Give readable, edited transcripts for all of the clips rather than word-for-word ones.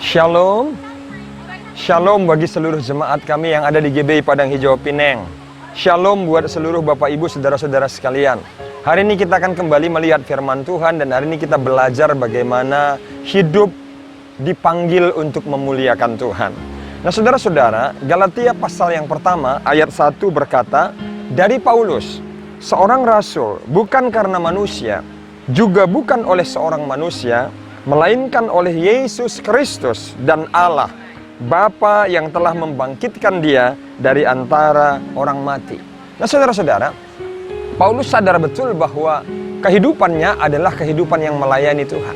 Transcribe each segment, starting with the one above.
Shalom. Shalom bagi seluruh jemaat kami yang ada di GBI Padang Hijau Pineng. Shalom buat seluruh Bapak Ibu saudara-saudara sekalian. Hari ini kita akan kembali melihat firman Tuhan, dan hari ini kita belajar bagaimana hidup dipanggil untuk memuliakan Tuhan. Nah saudara-saudara, Galatia pasal yang pertama ayat 1 berkata, dari Paulus, seorang rasul, bukan karena manusia, juga bukan oleh seorang manusia, melainkan oleh Yesus Kristus dan Allah, Bapa yang telah membangkitkan dia dari antara orang mati. Nah saudara-saudara, Paulus sadar betul bahwa kehidupannya adalah kehidupan yang melayani Tuhan.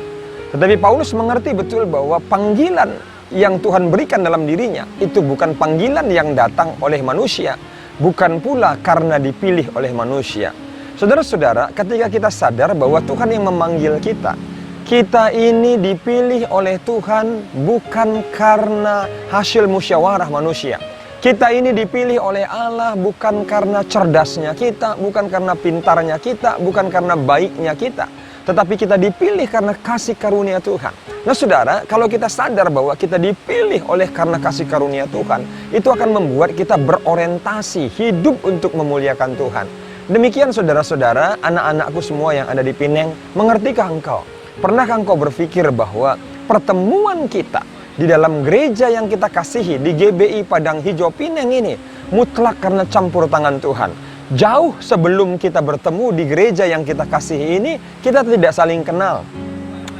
Tetapi Paulus mengerti betul bahwa panggilan yang Tuhan berikan dalam dirinya itu bukan panggilan yang datang oleh manusia, bukan pula karena dipilih oleh manusia. Saudara-saudara, ketika kita sadar bahwa Tuhan yang memanggil kita, kita ini dipilih oleh Tuhan bukan karena hasil musyawarah manusia. Kita ini dipilih oleh Allah bukan karena cerdasnya kita, bukan karena pintarnya kita, bukan karena baiknya kita. Tetapi kita dipilih karena kasih karunia Tuhan. Nah saudara, kalau kita sadar bahwa kita dipilih oleh karena kasih karunia Tuhan, itu akan membuat kita berorientasi hidup untuk memuliakan Tuhan. Demikian saudara-saudara, anak-anakku semua yang ada di Pineng, mengertikah engkau? Pernahkah engkau berpikir bahwa pertemuan kita di dalam gereja yang kita kasihi di GBI Padang Hijau Pineng ini mutlak karena campur tangan Tuhan? Jauh sebelum kita bertemu di gereja yang kita kasihi ini, kita tidak saling kenal.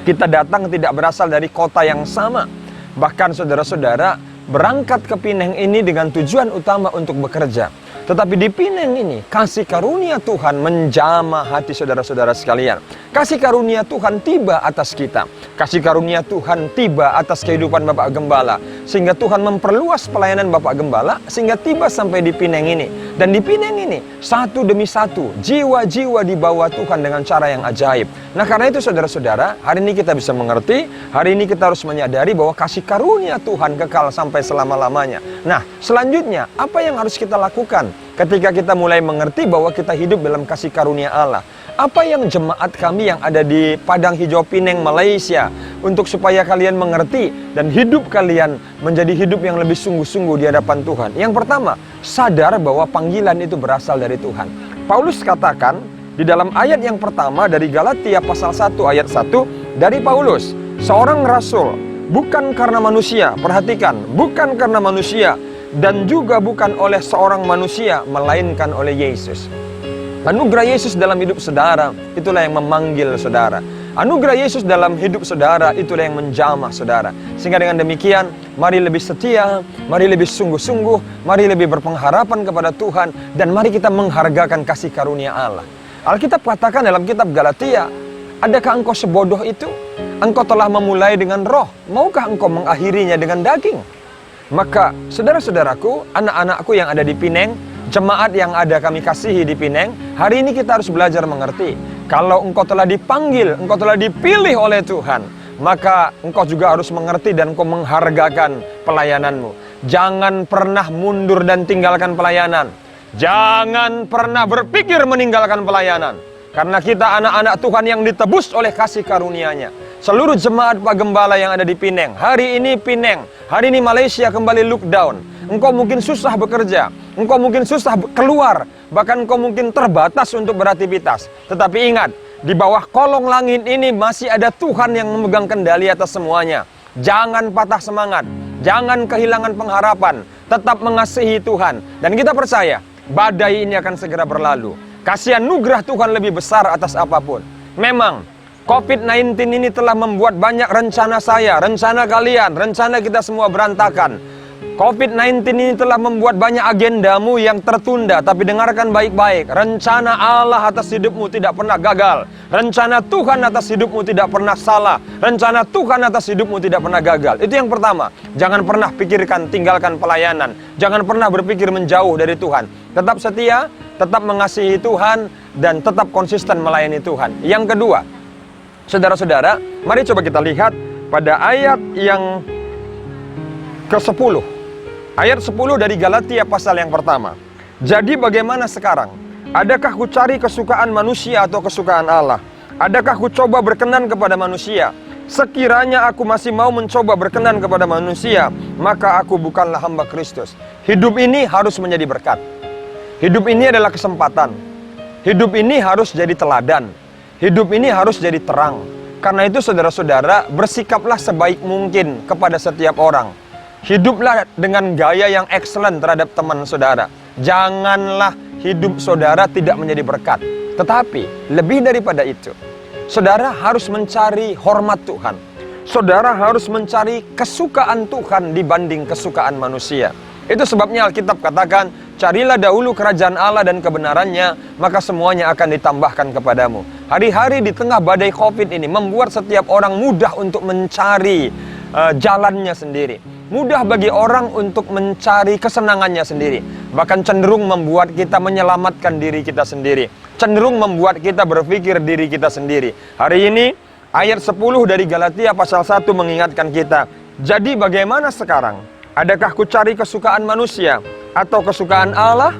Kita datang tidak berasal dari kota yang sama. Bahkan saudara-saudara berangkat ke Pineng ini dengan tujuan utama untuk bekerja. Tetapi di Pineng ini, kasih karunia Tuhan menjamah hati saudara-saudara sekalian. Kasih karunia Tuhan tiba atas kita. Kasih karunia Tuhan tiba atas kehidupan Bapak Gembala. Sehingga Tuhan memperluas pelayanan Bapak Gembala, sehingga tiba sampai di Pineng ini. Dan di Pineng ini, satu demi satu, jiwa-jiwa dibawa Tuhan dengan cara yang ajaib. Nah karena itu saudara-saudara, hari ini kita bisa mengerti, hari ini kita harus menyadari bahwa kasih karunia Tuhan kekal sampai selama-lamanya. Nah selanjutnya, apa yang harus kita lakukan ketika kita mulai mengerti bahwa kita hidup dalam kasih karunia Allah? Apa yang jemaat kami yang ada di Padang Hijau Pineng, Malaysia, untuk supaya kalian mengerti dan hidup kalian menjadi hidup yang lebih sungguh-sungguh di hadapan Tuhan? Yang pertama, sadar bahwa panggilan itu berasal dari Tuhan. Paulus katakan di dalam ayat yang pertama dari Galatia pasal 1 ayat 1, dari Paulus, seorang rasul, bukan karena manusia, perhatikan, bukan karena manusia, dan juga bukan oleh seorang manusia, melainkan oleh Yesus. Anugerah Yesus dalam hidup saudara, itulah yang memanggil saudara. Anugerah Yesus dalam hidup saudara, itulah yang menjamah saudara. Sehingga dengan demikian, mari lebih setia, mari lebih sungguh-sungguh, mari lebih berpengharapan kepada Tuhan, dan mari kita menghargakan kasih karunia Allah. Alkitab katakan dalam kitab Galatia, adakah engkau sebodoh itu? Engkau telah memulai dengan roh, maukah engkau mengakhirinya dengan daging? Maka saudara-saudaraku, anak-anakku yang ada di Pineng, jemaat yang ada kami kasihi di Pineng, hari ini kita harus belajar mengerti. Kalau engkau telah dipanggil, engkau telah dipilih oleh Tuhan, maka engkau juga harus mengerti dan engkau menghargakan pelayananmu. Jangan pernah mundur dan tinggalkan pelayanan. Jangan pernah berpikir meninggalkan pelayanan. Karena kita anak-anak Tuhan yang ditebus oleh kasih karunia-Nya. Seluruh jemaat Pak Gembala yang ada di Pineng, hari ini Pineng, hari ini Malaysia kembali lockdown. Engkau mungkin susah bekerja, engkau mungkin susah keluar, bahkan engkau mungkin terbatas untuk beraktivitas. Tetapi ingat, di bawah kolong langit ini masih ada Tuhan yang memegang kendali atas semuanya. Jangan patah semangat, jangan kehilangan pengharapan, tetap mengasihi Tuhan. Dan kita percaya, badai ini akan segera berlalu. Kasih anugerah Tuhan lebih besar atas apapun. Memang, COVID-19 ini telah membuat banyak rencana saya, rencana kalian, rencana kita semua berantakan. COVID-19 ini telah membuat banyak agendamu yang tertunda. Tapi dengarkan baik-baik, rencana Allah atas hidupmu tidak pernah gagal. Rencana Tuhan atas hidupmu tidak pernah salah. Rencana Tuhan atas hidupmu tidak pernah gagal. Itu yang pertama. Jangan pernah pikirkan tinggalkan pelayanan. Jangan pernah berpikir menjauh dari Tuhan. Tetap setia, tetap mengasihi Tuhan, dan tetap konsisten melayani Tuhan. Yang kedua, saudara-saudara, mari coba kita lihat pada ayat yang ke-10. Ayat 10 dari Galatia pasal yang pertama. Jadi bagaimana sekarang? Adakah ku cari kesukaan manusia atau kesukaan Allah? Adakah ku coba berkenan kepada manusia? Sekiranya aku masih mau mencoba berkenan kepada manusia, maka aku bukanlah hamba Kristus. Hidup ini harus menjadi berkat. Hidup ini adalah kesempatan. Hidup ini harus jadi teladan. Hidup ini harus jadi terang. Karena itu saudara-saudara, bersikaplah sebaik mungkin kepada setiap orang. Hiduplah dengan gaya yang excellent terhadap teman saudara. Janganlah hidup saudara tidak menjadi berkat. Tetapi lebih daripada itu, saudara harus mencari hormat Tuhan. Saudara harus mencari kesukaan Tuhan dibanding kesukaan manusia. Itu sebabnya Alkitab katakan, carilah dahulu kerajaan Allah dan kebenarannya, maka semuanya akan ditambahkan kepadamu. Hari-hari di tengah badai COVID ini membuat setiap orang mudah untuk mencari jalannya sendiri. Mudah bagi orang untuk mencari kesenangannya sendiri. Bahkan cenderung membuat kita menyelamatkan diri kita sendiri. Cenderung membuat kita berpikir diri kita sendiri. Hari ini ayat 10 dari Galatia pasal 1 mengingatkan kita. Jadi bagaimana sekarang? Adakah ku cari kesukaan manusia atau kesukaan Allah?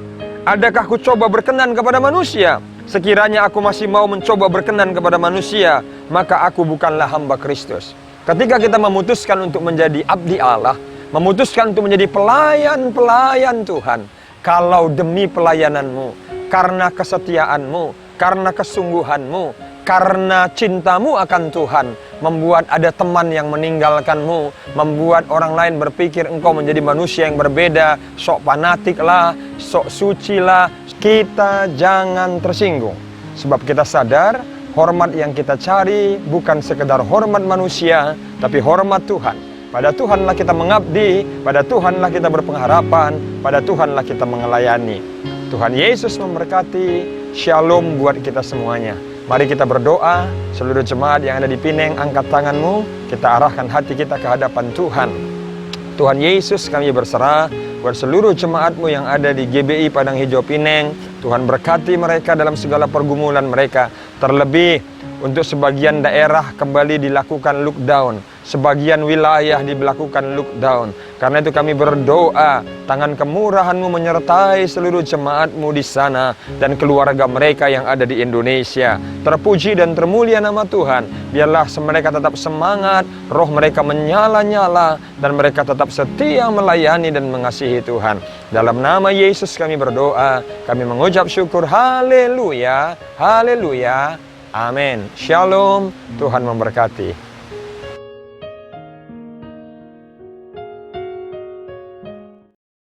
Adakah ku coba berkenan kepada manusia? Sekiranya aku masih mau mencoba berkenan kepada manusia, maka aku bukanlah hamba Kristus. Ketika kita memutuskan untuk menjadi abdi Allah, memutuskan untuk menjadi pelayan-pelayan Tuhan, kalau demi pelayananmu, karena kesetiaanmu, karena kesungguhanmu, karena cintamu akan Tuhan, membuat ada teman yang meninggalkanmu, membuat orang lain berpikir engkau menjadi manusia yang berbeda, sok fanatik lah, sok suci lah, kita jangan tersinggung. Sebab kita sadar, hormat yang kita cari bukan sekedar hormat manusia, tapi hormat Tuhan. Pada Tuhanlah kita mengabdi, pada Tuhanlah kita berpengharapan, pada Tuhanlah kita melayani. Tuhan Yesus memberkati. Shalom buat kita semuanya. Mari kita berdoa. Seluruh jemaat yang ada di Pineng, angkat tanganmu. Kita arahkan hati kita ke hadapan Tuhan. Tuhan Yesus, kami berserah buat seluruh jemaatmu yang ada di GBI Padang Hijau Pineng. Tuhan berkati mereka dalam segala pergumulan mereka. Terlebih untuk sebagian daerah kembali dilakukan lockdown, sebagian wilayah dilakukan lockdown. Karena itu kami berdoa, tangan kemurahan-Mu menyertai seluruh jemaat-Mu di sana dan keluarga mereka yang ada di Indonesia. Terpuji dan termulia nama Tuhan. Biarlah mereka tetap semangat, roh mereka menyala-nyala, dan mereka tetap setia melayani dan mengasihi Tuhan. Dalam nama Yesus kami berdoa, kami mengucap syukur. Haleluya, haleluya. Amin. Shalom. Tuhan memberkati.